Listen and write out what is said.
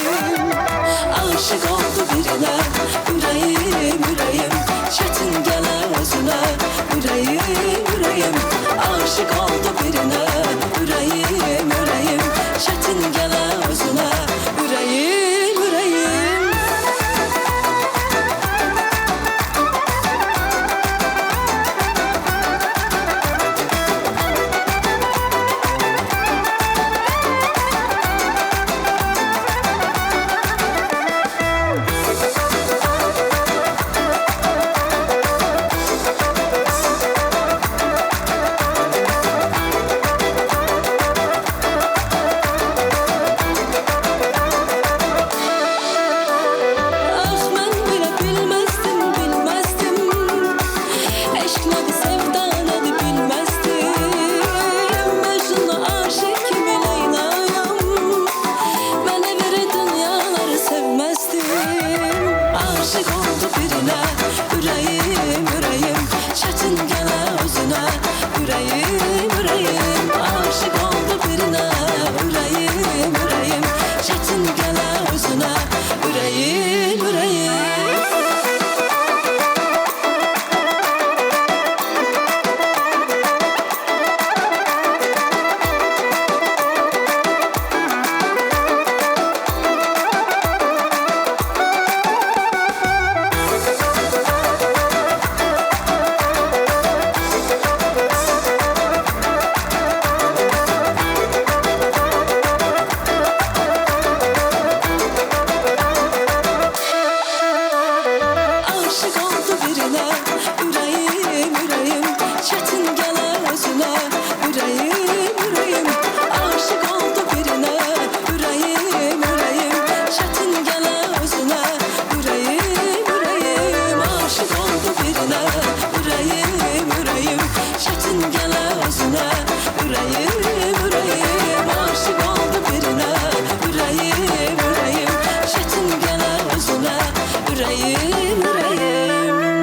Aşık oldu birine yüreğim yüreğim, çetin gele özüne yüreğim yüreğim. Aşık oldu birine yüreğim yüreğim, çetin gele özüne yüreğim yüreğim. Aşık oldu birine yüreğim yüreğim, çetin gele özüne yüreğim yüreğim. Aşık oldu birine yüreğim yüreğim, çetin gele özüne yüreğim yüreğim. Aşık oldu birine yüreğim yüreğim, çetin gele özüne yüreğim yüreğim. Aşık oldu birine yüreğim yüreğim, çetin gele özüne yüreğim yüreğim. Aşık oldu birine yüreğim yüreğim, çetin gele özüne yüreğim.